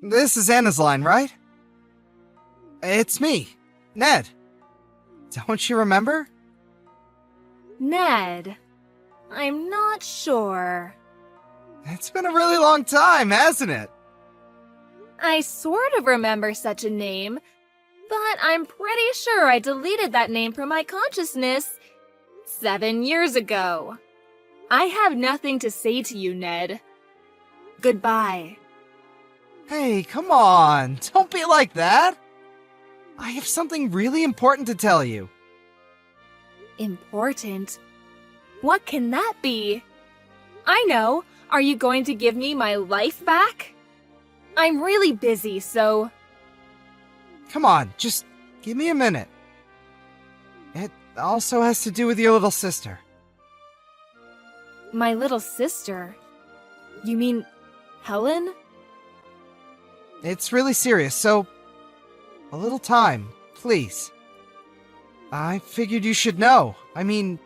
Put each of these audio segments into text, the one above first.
This is Anna's line, right? It's me, Ned. Don't you remember? Ned. I'm not sure. It's been a really long time, hasn't it? I sort of remember such a name, but I'm pretty sure I deleted that name from my consciousness 7 years ago. I have nothing to say to you, Ned. Goodbye. Hey, come on. Don't be like that. I have something really important to tell you. Important? What can that be? I know. Are you going to give me my life back? I'm really busy, so... Come on, just give me a minute. It also has to do with your little sister. My little sister? You mean Helen? It's really serious, so a little time, please. I figured you should know. I mean,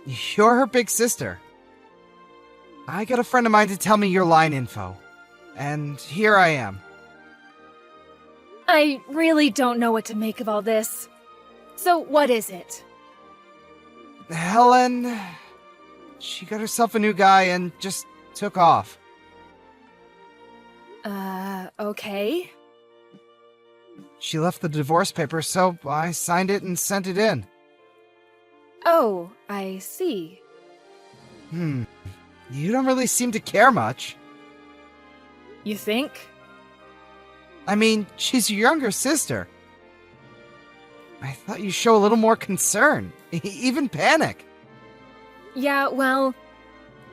you're her big sister. I got a friend of mine to tell me your line info, and here I am. I really don't know what to make of all this. So what is it? Helen, she got herself a new guy and just took off. Okay. She left the divorce papers, so I signed it and sent it in. Oh, I see. You don't really seem to care much. You think? I mean, she's your younger sister. I thought you'd show a little more concern, even panic. Yeah, well,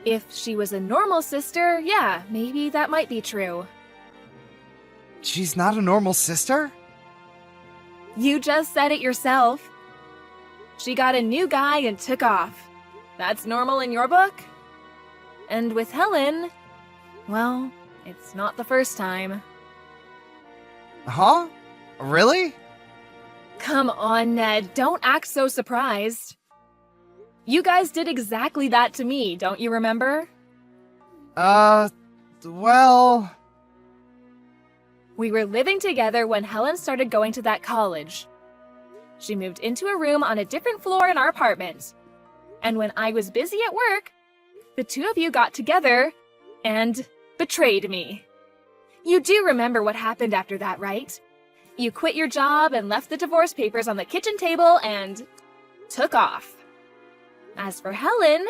if she was a normal sister, yeah, maybe that might be true. She's not a normal sister? You just said it yourself. She got a new guy and took off. That's normal in your book? And with Helen, well, it's not the first time. Huh? Really? Come on, Ned, don't act so surprised. You guys did exactly that to me, don't you remember? Well... We were living together when Helen started going to that college. She moved into a room on a different floor in our apartment. And when I was busy at work, the two of you got together and betrayed me. You do remember what happened after that, right? You quit your job and left the divorce papers on the kitchen table and took off. As for Helen,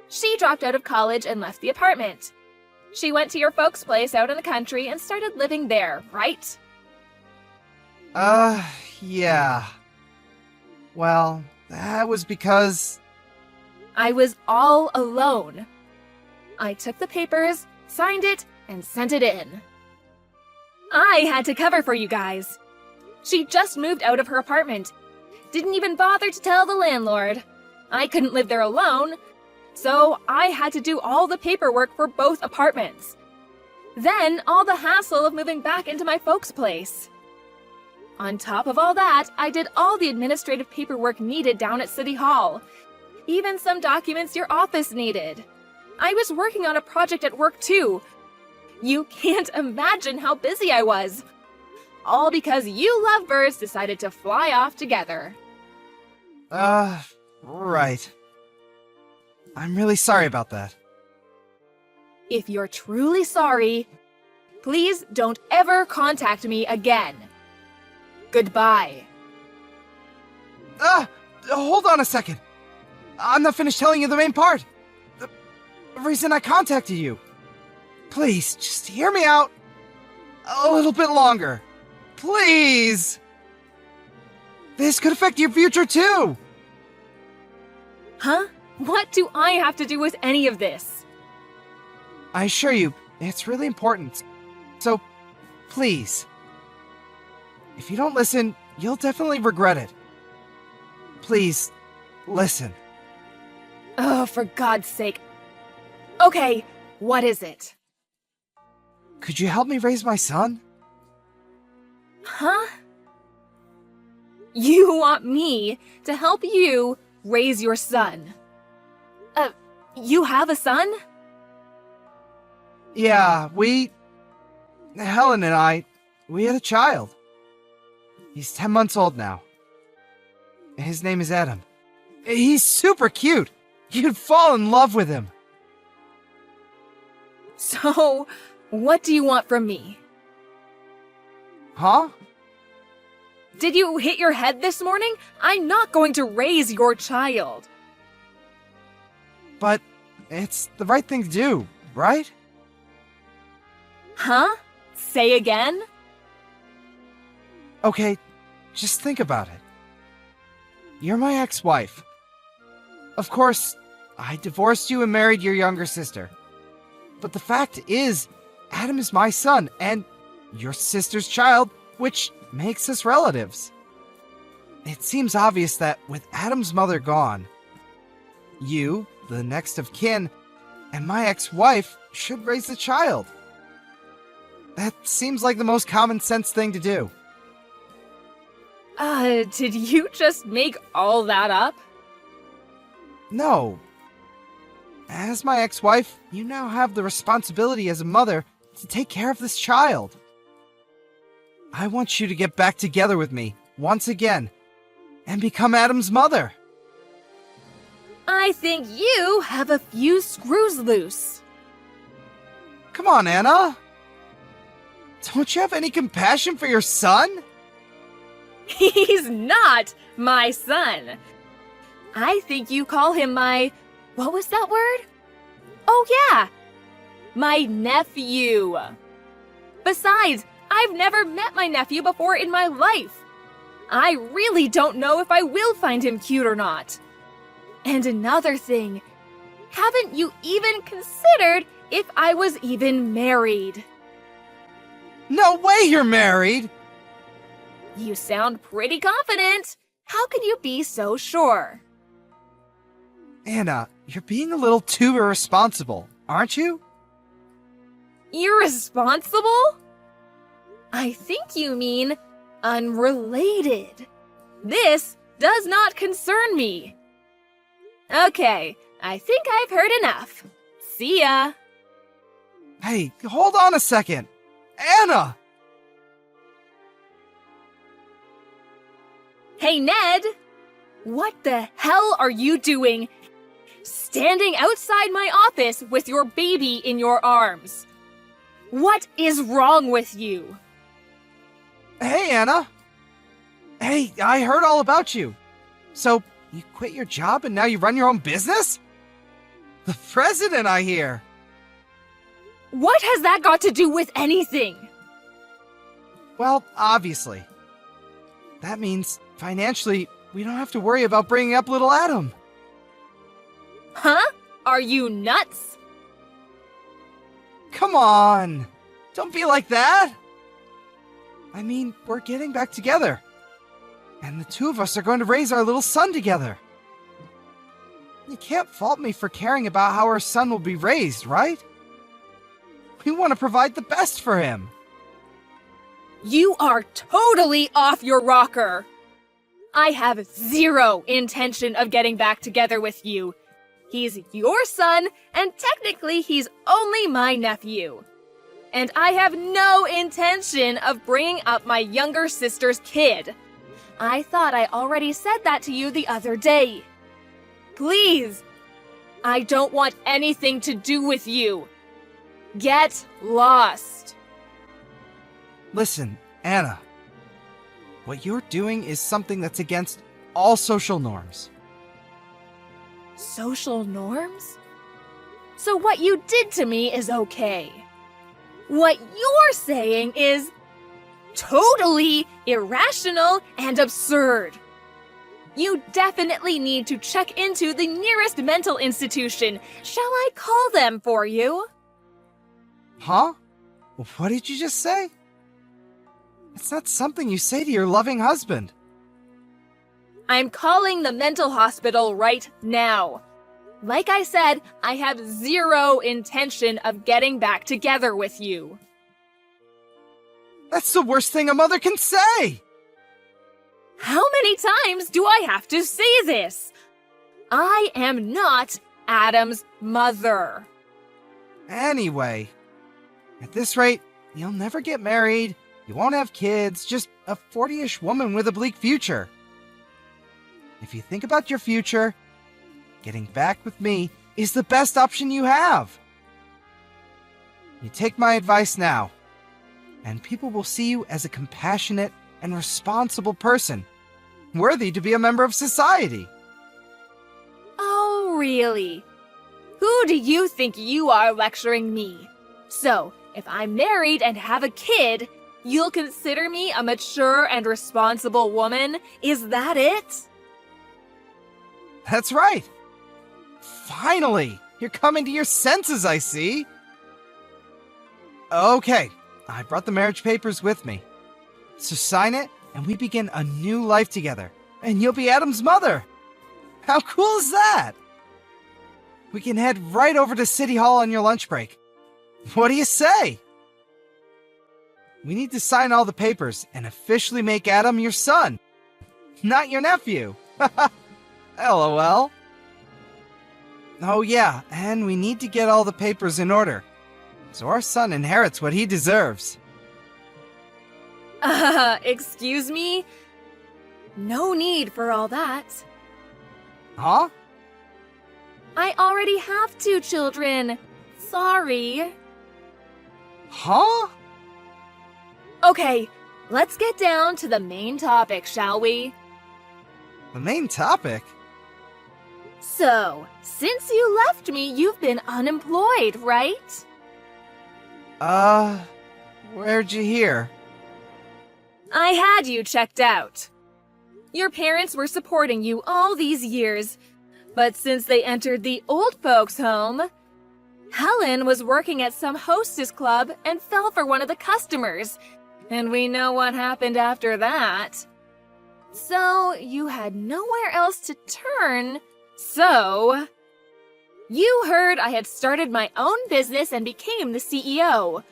she dropped out of college and left the apartment. She went to your folks' place out in the country and started living there, right? Yeah. Well, that was because... I was all alone. I took the papers, signed it, and sent it in. I had to cover for you guys. She just moved out of her apartment. Didn't even bother to tell the landlord. I couldn't live there alone, so I had to do all the paperwork for both apartments. Then all the hassle of moving back into my folks' place. On top of all that, I did all the administrative paperwork needed down at City Hall. Even some documents your office needed. I was working on a project at work too. You can't imagine how busy I was. All because you lovebirds decided to fly off together. Right. I'm really sorry about that. If you're truly sorry, please don't ever contact me again. Goodbye. Hold on a second. I'm not finished telling you the main part. The reason I contacted you. Please, just hear me out a little bit longer. Please! This could affect your future too! Huh? What do I have to do with any of this? I assure you, it's really important. So, please. If you don't listen, you'll definitely regret it. Please, listen. Oh, for God's sake. Okay, what is it? Could you help me raise my son? Huh? You want me to help you raise your son? You have a son? Yeah, Helen and I, we had a child. He's 10 months old now. His name is Adam. He's super cute. You'd fall in love with him. So, what do you want from me? Huh? Did you hit your head this morning? I'm not going to raise your child. But it's the right thing to do, right? Huh? Say again? Okay, just think about it. You're my ex-wife. Of course, I divorced you and married your younger sister. But the fact is, Adam is my son and your sister's child, which makes us relatives. It seems obvious that with Adam's mother gone, you, the next of kin, and my ex-wife should raise the child. That seems like the most common sense thing to do. Did you just make all that up? No. As my ex-wife, you now have the responsibility as a mother to take care of this child. I want you to get back together with me, once again, and become Adam's mother. I think you have a few screws loose. Come on, Anna. Don't you have any compassion for your son? He's not my son. I think you call him my... What was that word? Oh, yeah. My nephew. Besides, I've never met my nephew before in my life. I really don't know if I will find him cute or not. And another thing, haven't you even considered if I was even married? No way you're married! You sound pretty confident. How can you be so sure? Anna, you're being a little too irresponsible, aren't you? Irresponsible? I think you mean unrelated. This does not concern me. Okay, I think I've heard enough. See ya. Hey, hold on a second. Anna! Hey, Ned! What the hell are you doing? Standing outside my office with your baby in your arms. What is wrong with you? Hey, Anna! Hey, I heard all about you. So, you quit your job and now you run your own business? The president, I hear. What has that got to do with anything? Well, obviously. That means, financially, we don't have to worry about bringing up little Adam. Huh? Are you nuts? Come on! Don't be like that! I mean, we're getting back together. And the two of us are going to raise our little son together. You can't fault me for caring about how our son will be raised, right? We want to provide the best for him. You are totally off your rocker. I have zero intention of getting back together with you. He's your son, and technically he's only my nephew. And I have no intention of bringing up my younger sister's kid. I thought I already said that to you the other day. Please, I don't want anything to do with you. Get lost. Listen, Anna. What you're doing is something that's against all social norms. Social norms? So what you did to me is okay. What you're saying is totally irrational and absurd. You definitely need to check into the nearest mental institution. Shall I call them for you? Huh? What did you just say? It's not something you say to your loving husband. I'm calling the mental hospital right now. Like I said, I have zero intention of getting back together with you. That's the worst thing a mother can say! How many times do I have to say this? I am not Adam's mother. Anyway, at this rate, You'll never get married, you won't have kids, just a 40-ish woman with a bleak future. If you think about your future, getting back with me is the best option you have. You take my advice now, and people will see you as a compassionate and responsible person, worthy to be a member of society. Oh, really? Who do you think you are lecturing me? So, if I'm married and have a kid, you'll consider me a mature and responsible woman? Is that it? That's right. Finally, you're coming to your senses, I see. Okay, I brought the marriage papers with me. So sign it, and we begin a new life together. And you'll be Adam's mother. How cool is that? We can head right over to City Hall on your lunch break. What do you say? We need to sign all the papers and officially make Adam your son, not your nephew. LOL. Oh yeah, and we need to get all the papers in order, so our son inherits what he deserves. Excuse me? No need for all that. Huh? I already have 2 children. Sorry. Huh? Okay, let's get down to the main topic, shall we? The main topic? So, since you left me, you've been unemployed, right? Where'd you hear? I had you checked out. Your parents were supporting you all these years, but since they entered the old folks' home, Helen was working at some hostess club and fell for one of the customers, and we know what happened after that. So, you had nowhere else to turn, so... You heard I had started my own business and became the CEO.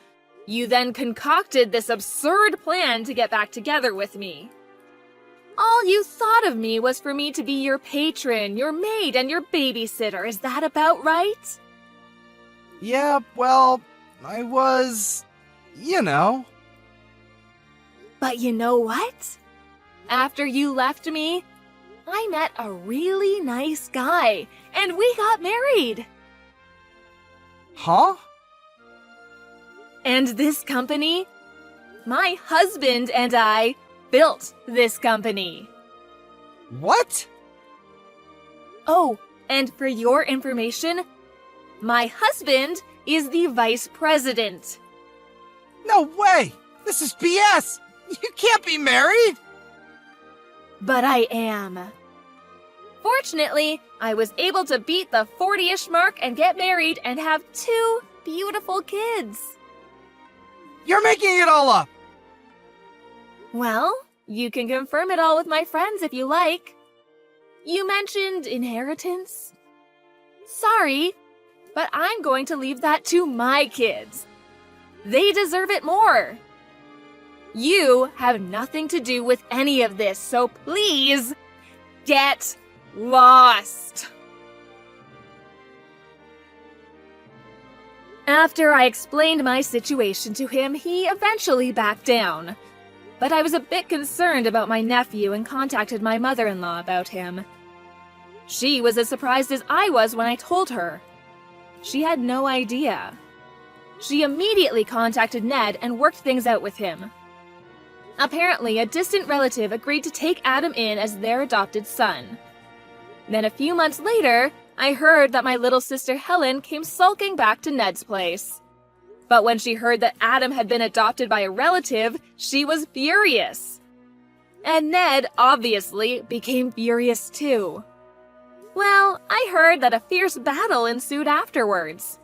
You then concocted this absurd plan to get back together with me. All you thought of me was for me to be your patron, your maid, and your babysitter. Is that about right? Yeah, well, I was... you know. But you know what? After you left me, I met a really nice guy, and we got married. Huh? And this company? My husband and I built this company. What? Oh, and for your information, my husband is the vice president. No way! This is BS! You can't be married! But I am. Fortunately, I was able to beat the 40-ish mark and get married and have 2 beautiful kids. You're making it all up! Well, you can confirm it all with my friends if you like. You mentioned inheritance? Sorry, but I'm going to leave that to my kids. They deserve it more. You have nothing to do with any of this, so please get lost. After I explained my situation to him, he eventually backed down. But I was a bit concerned about my nephew and contacted my mother-in-law about him. She was as surprised as I was when I told her. She had no idea. She immediately contacted Ned and worked things out with him. Apparently, a distant relative agreed to take Adam in as their adopted son. Then a few months later, I heard that my little sister Helen came sulking back to Ned's place. But when she heard that Adam had been adopted by a relative, she was furious. And Ned, obviously, became furious too. Well, I heard that a fierce battle ensued afterwards.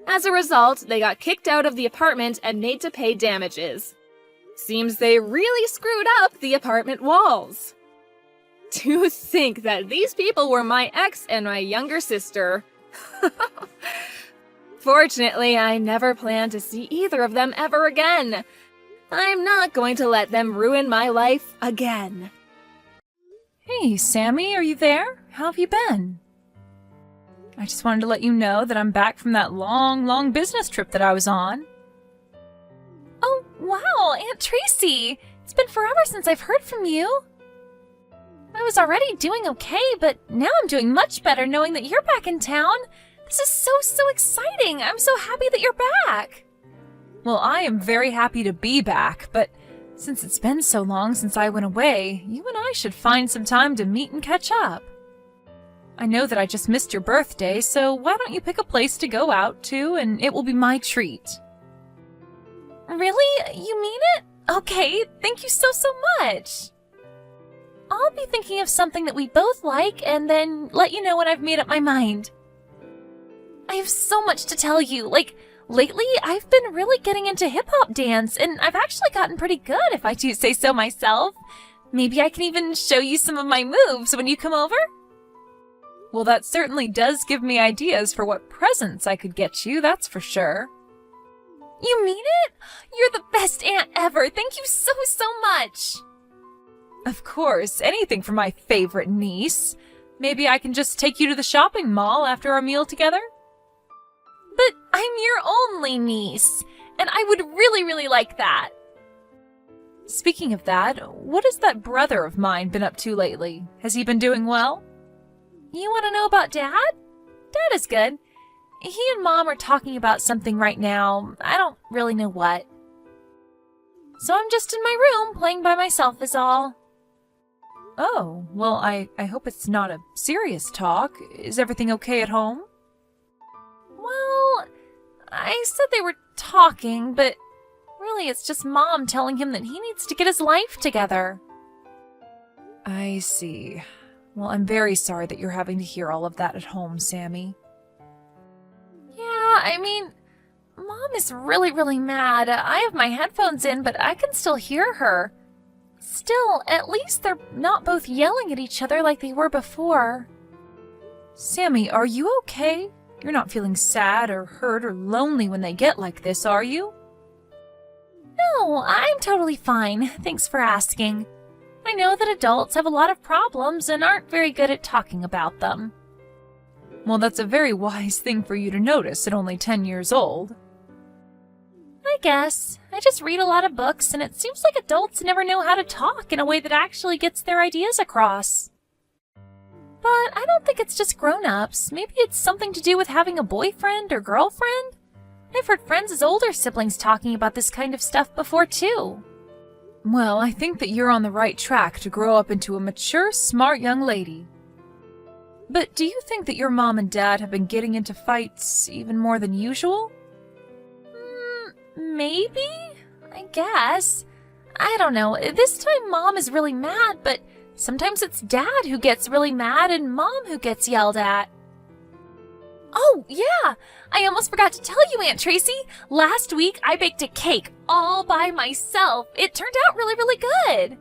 As a result, they got kicked out of the apartment and made to pay damages. Seems they really screwed up the apartment walls. To think that these people were my ex and my younger sister. Fortunately, I never plan to see either of them ever again. I'm not going to let them ruin my life again. Hey, Sammy, are you there? How have you been? I just wanted to let you know that I'm back from that long business trip that I was on. Aunt Tracy! It's been forever since I've heard from you. I was already doing okay, but now I'm doing much better knowing that you're back in town. This is so exciting. I'm so happy that you're back. Well, I am very happy to be back, but since it's been so long since I went away, you and I should find some time to meet and catch up. I know that I just missed your birthday, so why don't you pick a place to go out to, and it will be my treat. Really? You mean it? Okay, thank you so much. I'll be thinking of something that we both like and then let you know when I've made up my mind. I have so much to tell you. Lately, I've been really getting into hip-hop dance, and I've actually gotten pretty good, if I do say so myself. Maybe I can even show you some of my moves when you come over? Well, that certainly does give me ideas for what presents I could get you, that's for sure. You mean it? You're the best aunt ever. Thank you so much. Of course, anything for my favorite niece. Maybe I can just take you to the shopping mall after our meal together? But I'm your only niece, and I would really like that. Speaking of that, what has that brother of mine been up to lately? Has he been doing well? You want to know about Dad? Dad is good. He and Mom are talking about something right now. I don't really know what. So I'm just in my room playing by myself is all. Oh, well, I hope it's not a serious talk. Is everything okay at home? Well, I said they were talking, but really it's just Mom telling him that he needs to get his life together. I see. Well, I'm very sorry that you're having to hear all of that at home, Sammy. Yeah, I mean, Mom is really mad. I have my headphones in, but I can still hear her. Still, at least they're not both yelling at each other like they were before. Sammy, are you okay? You're not feeling sad or hurt or lonely when they get like this, are you? No, I'm totally fine. Thanks for asking. I know that adults have a lot of problems and aren't very good at talking about them. Well, that's a very wise thing for you to notice at only 10 years old. I guess. I just read a lot of books, and it seems like adults never know how to talk in a way that actually gets their ideas across. But I don't think it's just grown-ups. Maybe it's something to do with having a boyfriend or girlfriend. I've heard friends as older siblings talking about this kind of stuff before, too. Well, I think that you're on the right track to grow up into a mature, smart young lady. But do you think that your mom and dad have been getting into fights even more than usual? Maybe? I guess. I don't know. This time Mom is really mad, but sometimes it's Dad who gets really mad and Mom who gets yelled at. Oh, yeah! I almost forgot to tell you, Aunt Tracy. Last week I baked a cake all by myself. It turned out really good.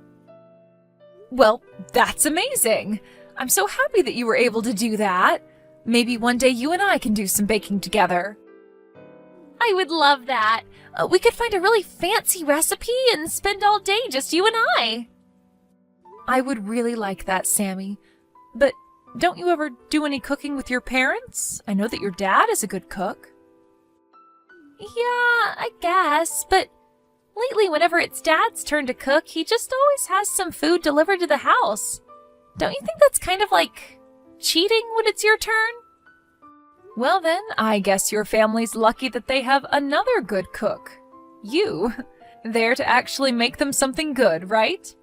Well, that's amazing. I'm so happy that you were able to do that. Maybe one day you and I can do some baking together. I would love that. We could find a really fancy recipe and spend all day just you and I. I would really like that, Sammy. But don't you ever do any cooking with your parents? I know that your dad is a good cook. Yeah, I guess, but lately whenever it's Dad's turn to cook, he just always has some food delivered to the house. Don't you think that's kind of like cheating when it's your turn? Well then, I guess your family's lucky that they have another good cook. You. There to actually make them something good, right?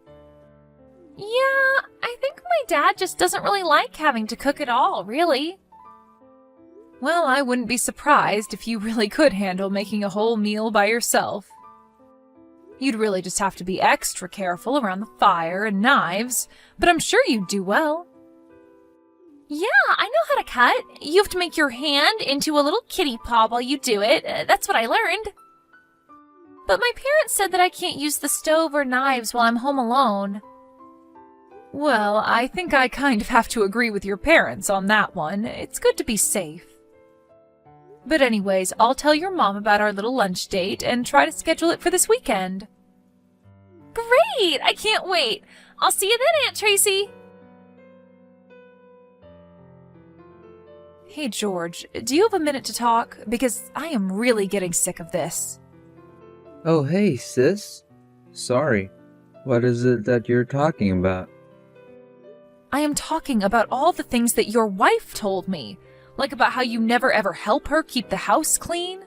Yeah, I think my dad just doesn't really like having to cook at all, really. Well, I wouldn't be surprised if you really could handle making a whole meal by yourself. You'd really just have to be extra careful around the fire and knives, but I'm sure you'd do well. Yeah, I know how to cut. You have to make your hand into a little kitty paw while you do it. That's what I learned. But my parents said that I can't use the stove or knives while I'm home alone. Well, I think I kind of have to agree with your parents on that one. It's good to be safe. But anyways, I'll tell your mom about our little lunch date and try to schedule it for this weekend. Great! I can't wait. I'll see you then, Aunt Tracy. Hey, George, do you have a minute to talk? Because I am really getting sick of this. Oh, hey, sis. Sorry, what is it that you're talking about? I am talking about all the things that your wife told me, like about how you never ever help her keep the house clean.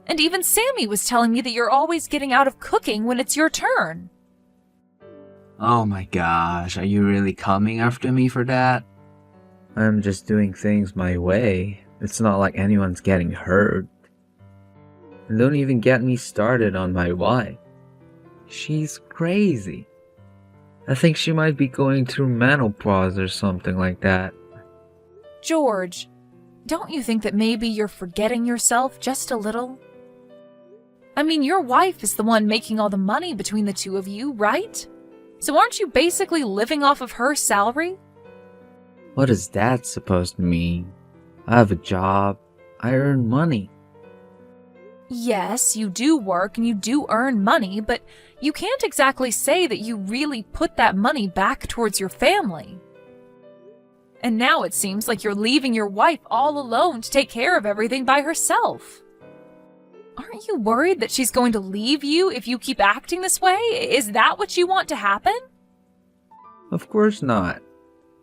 And even Sammy was telling me that you're always getting out of cooking when it's your turn. Oh my gosh, are you really coming after me for that? I'm just doing things my way. It's not like anyone's getting hurt. And don't even get me started on my wife. She's crazy. I think she might be going through menopause or something like that. George, don't you think that maybe you're forgetting yourself just a little? I mean, your wife is the one making all the money between the two of you, right? So aren't you basically living off of her salary? What is that supposed to mean? I have a job. I earn money. Yes, you do work and you do earn money, but you can't exactly say that you really put that money back towards your family. And now it seems like you're leaving your wife all alone to take care of everything by herself. Aren't you worried that she's going to leave you if you keep acting this way? Is that what you want to happen? Of course not.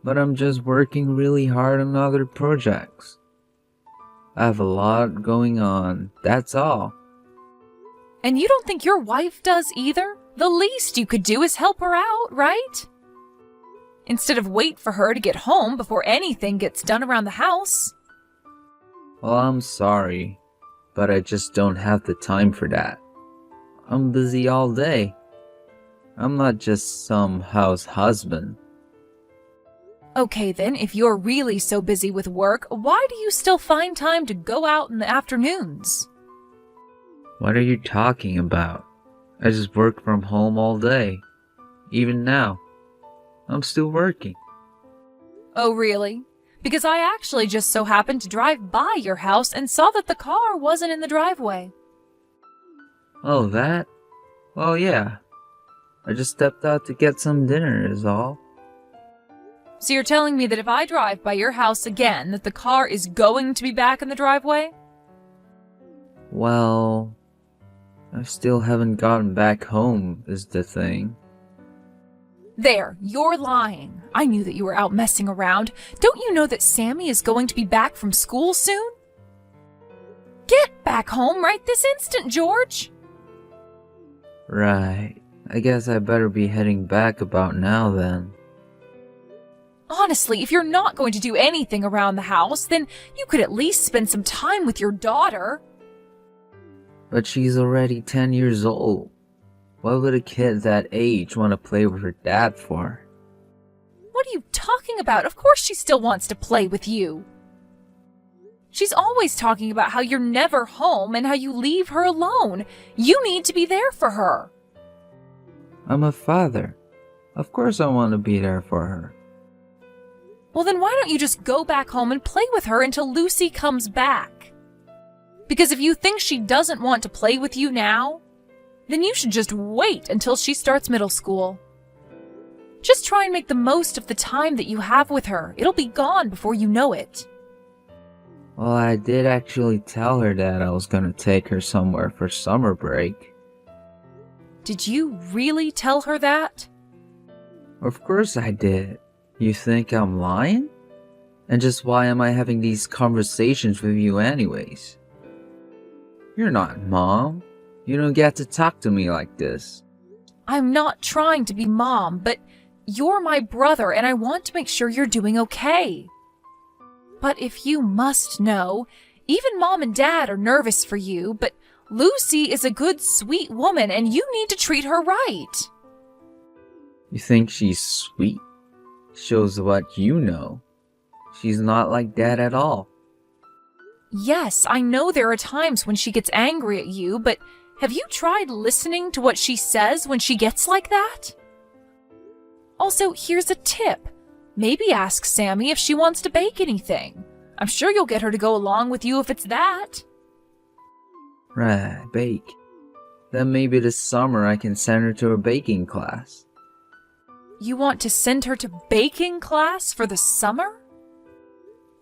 But I'm just working really hard on other projects. I have a lot going on, that's all. And you don't think your wife does either? The least you could do is help her out, right? Instead of wait for her to get home before anything gets done around the house. Well, I'm sorry, but I just don't have the time for that. I'm busy all day. I'm not just some house husband. Okay then, if you're really so busy with work, why do you still find time to go out in the afternoons? What are you talking about? I just work from home all day. Even now, I'm still working. Oh really? Because I actually just so happened to drive by your house and saw that the car wasn't in the driveway. Oh, that? Well, yeah. I just stepped out to get some dinner is all. So you're telling me that if I drive by your house again, that the car is going to be back in the driveway? Well, I still haven't gotten back home is the thing. There, you're lying. I knew that you were out messing around. Don't you know that Sammy is going to be back from school soon? Get back home right this instant, George! Right. I guess I better be heading back about now then. Honestly, if you're not going to do anything around the house, then you could at least spend some time with your daughter. But she's already 10 years old. What would a kid that age want to play with her dad for? What are you talking about? Of course she still wants to play with you. She's always talking about how you're never home and how you leave her alone. You need to be there for her. I'm a father. Of course I want to be there for her. Well, then why don't you just go back home and play with her until Lucy comes back? Because if you think she doesn't want to play with you now, then you should just wait until she starts middle school. Just try and make the most of the time that you have with her. It'll be gone before you know it. Well, I did actually tell her that I was gonna take her somewhere for summer break. Did you really tell her that? Of course I did. You think I'm lying? And just why am I having these conversations with you anyways? You're not Mom. You don't get to talk to me like this. I'm not trying to be Mom, but you're my brother and I want to make sure you're doing okay. But if you must know, even Mom and Dad are nervous for you, but Lucy is a good, sweet woman and you need to treat her right. You think she's sweet? Shows what you know. She's not like Dad at all. Yes, I know there are times when she gets angry at you, but have you tried listening to what she says when she gets like that? Also, here's a tip. Maybe ask Sammy if she wants to bake anything. I'm sure you'll get her to go along with you if it's that. Right, bake. Then maybe this summer I can send her to a baking class. You want to send her to baking class for the summer?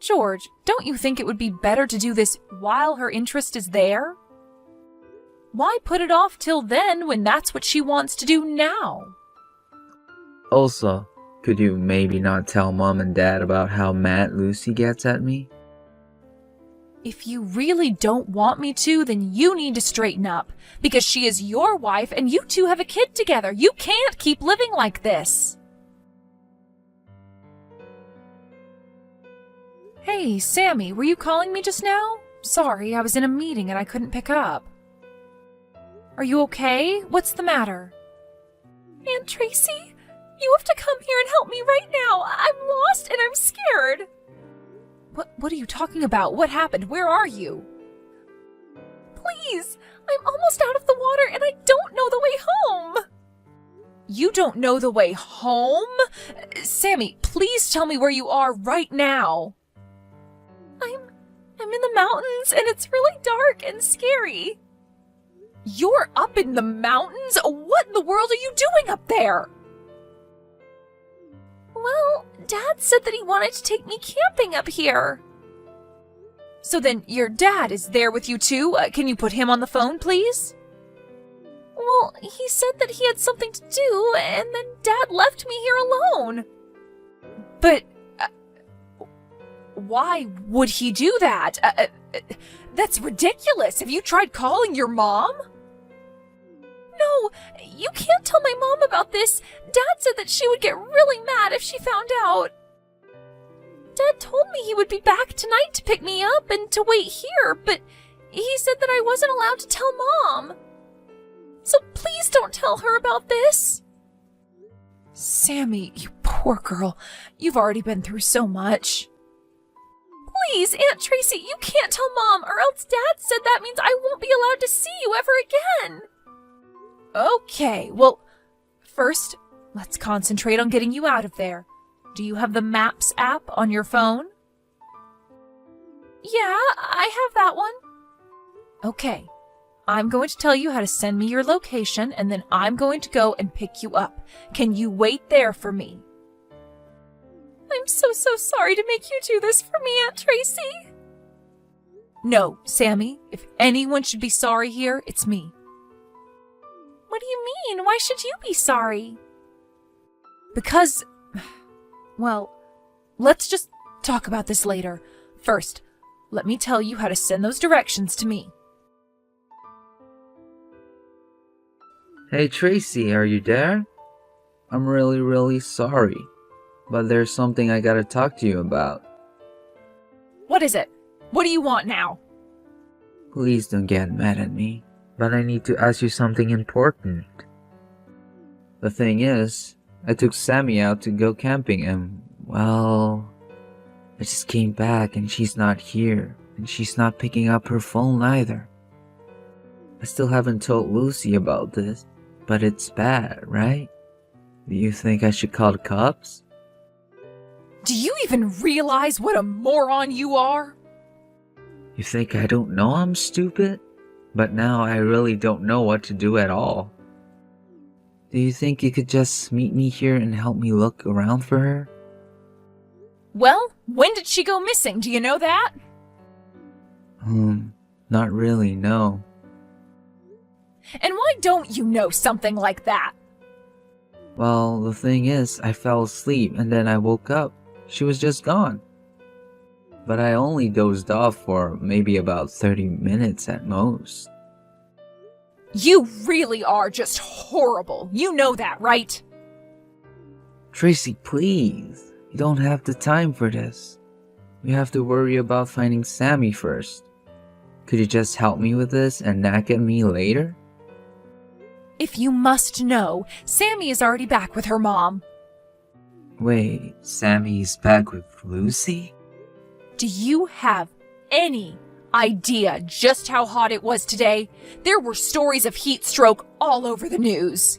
George, don't you think it would be better to do this while her interest is there? Why put it off till then when that's what she wants to do now? Also, could you maybe not tell Mom and Dad about how mad Lucy gets at me? If you really don't want me to, then you need to straighten up, because she is your wife and you two have a kid together. You can't keep living like this. Hey, Sammy, were you calling me just now? Sorry, I was in a meeting and I couldn't pick up. Are you okay? What's the matter? Aunt Tracy, you have to come here and help me right now. I'm lost and I'm scared. What are you talking about? What happened? Where are you? Please, I'm almost out of the water and I don't know the way home. You don't know the way home? Sammy, please tell me where you are right now. I'm in the mountains and it's really dark and scary. You're up in the mountains? What in the world are you doing up there? Well, Dad said that he wanted to take me camping up here. So then your dad is there with you too? Can you put him on the phone, please? Well, he said that he had something to do, and then Dad left me here alone. But why would he do that? That's ridiculous. Have you tried calling your mom? No, you can't tell my mom about this. Dad said that she would get really mad if she found out. Dad told me he would be back tonight to pick me up and to wait here, but he said that I wasn't allowed to tell Mom. So please don't tell her about this. Sammy, you poor girl. You've already been through so much. Please, Aunt Tracy, you can't tell Mom, or else Dad said that means I won't be allowed to see you ever again. Okay, well, first, let's concentrate on getting you out of there. Do you have the Maps app on your phone? Yeah, I have that one. Okay, I'm going to tell you how to send me your location, and then I'm going to go and pick you up. Can you wait there for me? I'm so sorry to make you do this for me, Aunt Tracy. No, Sammy, if anyone should be sorry here, it's me. What do you mean? Why should you be sorry? Because, well, let's just talk about this later. First, let me tell you how to send those directions to me. Hey Tracy, are you there? I'm really sorry, but there's something I gotta talk to you about. What is it? What do you want now? Please don't get mad at me, but I need to ask you something important. The thing is, I took Sammy out to go camping and, well, I just came back and she's not here, and she's not picking up her phone either. I still haven't told Lucy about this, but it's bad, right? Do you think I should call the cops? Do you even realize what a moron you are? You think I don't know I'm stupid? But now I really don't know what to do at all. Do you think you could just meet me here and help me look around for her? Well, when did she go missing? Do you know that? Not really, no. And why don't you know something like that? Well, the thing is, I fell asleep and then I woke up. She was just gone. But I only dozed off for maybe about 30 minutes at most. You really are just horrible. You know that, right? Tracy, please. You don't have the time for this. We have to worry about finding Sammy first. Could you just help me with this and nag at me later? If you must know, Sammy is already back with her mom. Wait, Sammy's back with Lucy? Do you have any idea just how hot it was today? There were stories of heat stroke all over the news.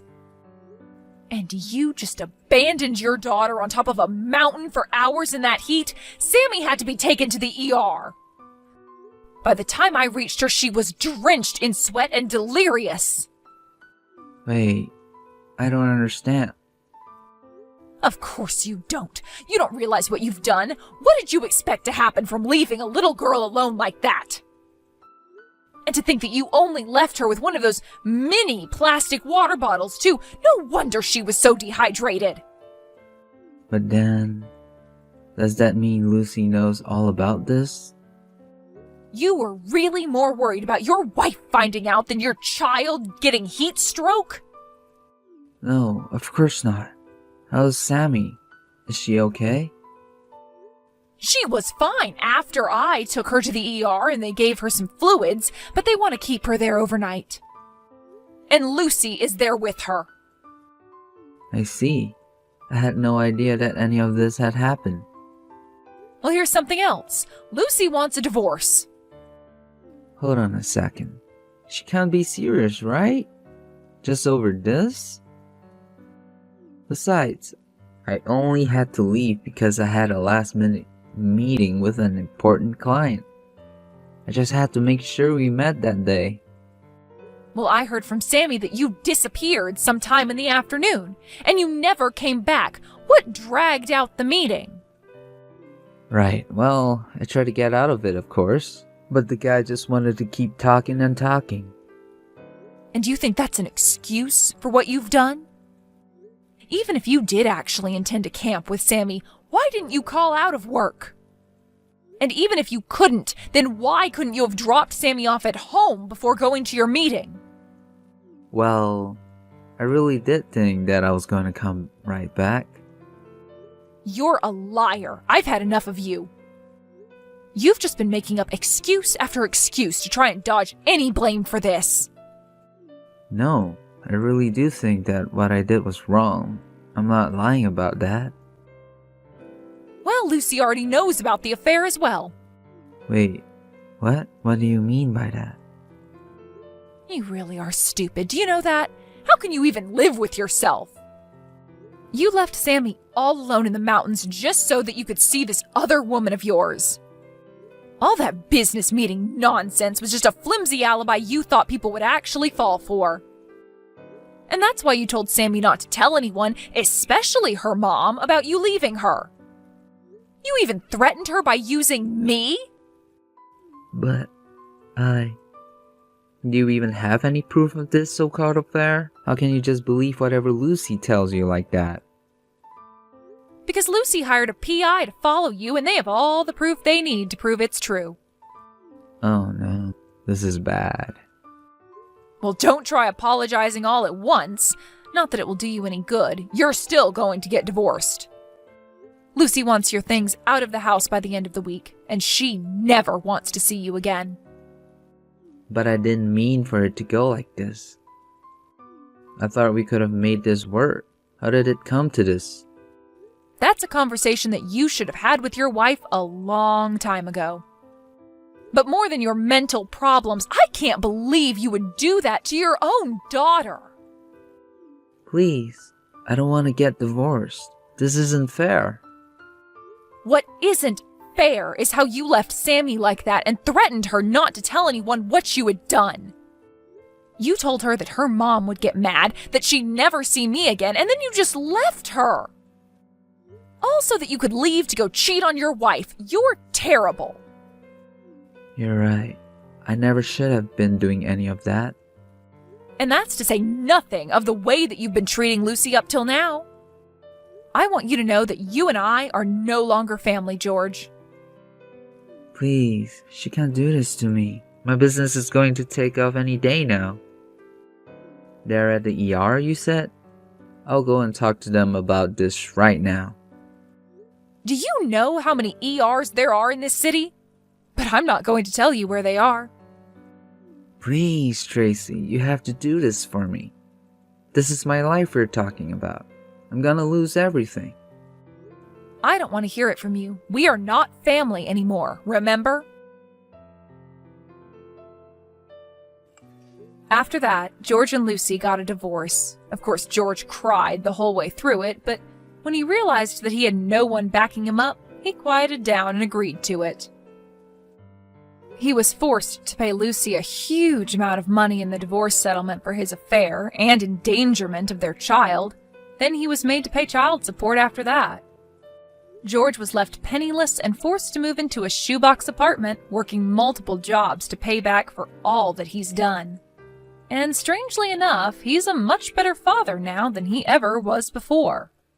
And you just abandoned your daughter on top of a mountain for hours in that heat? Sammy had to be taken to the ER. By the time I reached her, she was drenched in sweat and delirious. Wait, I don't understand. Of course you don't. You don't realize what you've done. What did you expect to happen from leaving a little girl alone like that? And to think that you only left her with one of those mini plastic water bottles, too. No wonder she was so dehydrated. But then, does that mean Lucy knows all about this? You were really more worried about your wife finding out than your child getting heat stroke? No, of course not. How's Sammy? Is she okay? She was fine after I took her to the ER and they gave her some fluids, but they want to keep her there overnight. And Lucy is there with her. I see. I had no idea that any of this had happened. Well, here's something else. Lucy wants a divorce. Hold on a second. She can't be serious, right? Just over this? Besides, I only had to leave because I had a last-minute meeting with an important client. I just had to make sure we met that day. Well, I heard from Sammy that you disappeared sometime in the afternoon, and you never came back. What dragged out the meeting? Right, well, I tried to get out of it, of course, but the guy just wanted to keep talking and talking. And you think that's an excuse for what you've done? Even if you did actually intend to camp with Sammy, why didn't you call out of work? And even if you couldn't, then why couldn't you have dropped Sammy off at home before going to your meeting? Well, I really did think that I was going to come right back. You're a liar. I've had enough of you. You've just been making up excuse after excuse to try and dodge any blame for this. No, I really do think that what I did was wrong. I'm not lying about that. Well, Lucy already knows about the affair as well. Wait, what? What do you mean by that? You really are stupid. Do you know that? How can you even live with yourself? You left Sammy all alone in the mountains just so that you could see this other woman of yours. All that business meeting nonsense was just a flimsy alibi you thought people would actually fall for. And that's why you told Sammy not to tell anyone, especially her mom, about you leaving her. You even threatened her by using me? But do you even have any proof of this so-called affair? How can you just believe whatever Lucy tells you like that? Because Lucy hired a PI to follow you and they have all the proof they need to prove it's true. Oh no, this is bad. Well, don't try apologizing all at once. Not that it will do you any good. You're still going to get divorced. Lucy wants your things out of the house by the end of the week, and she never wants to see you again. But I didn't mean for it to go like this. I thought we could have made this work. How did it come to this? That's a conversation that you should have had with your wife a long time ago. But more than your mental problems, I can't believe you would do that to your own daughter. Please, I don't want to get divorced. This isn't fair. What isn't fair is how you left Sammy like that and threatened her not to tell anyone what you had done. You told her that her mom would get mad, that she'd never see me again, and then you just left her. All so that you could leave to go cheat on your wife. You're terrible. You're right. I never should have been doing any of that. And that's to say nothing of the way that you've been treating Lucy up till now. I want you to know that you and I are no longer family, George. Please, she can't do this to me. My business is going to take off any day now. They're at the ER, you said? I'll go and talk to them about this right now. Do you know how many ERs there are in this city? But I'm not going to tell you where they are. Please, Tracy, you have to do this for me. This is my life we're talking about. I'm gonna lose everything. I don't want to hear it from you. We are not family anymore, remember? After that, George and Lucy got a divorce. Of course, George cried the whole way through it, but when he realized that he had no one backing him up, he quieted down and agreed to it. He was forced to pay Lucy a huge amount of money in the divorce settlement for his affair and endangerment of their child. Then he was made to pay child support after that. George was left penniless and forced to move into a shoebox apartment, working multiple jobs to pay back for all that he's done. And strangely enough, he's a much better father now than he ever was before.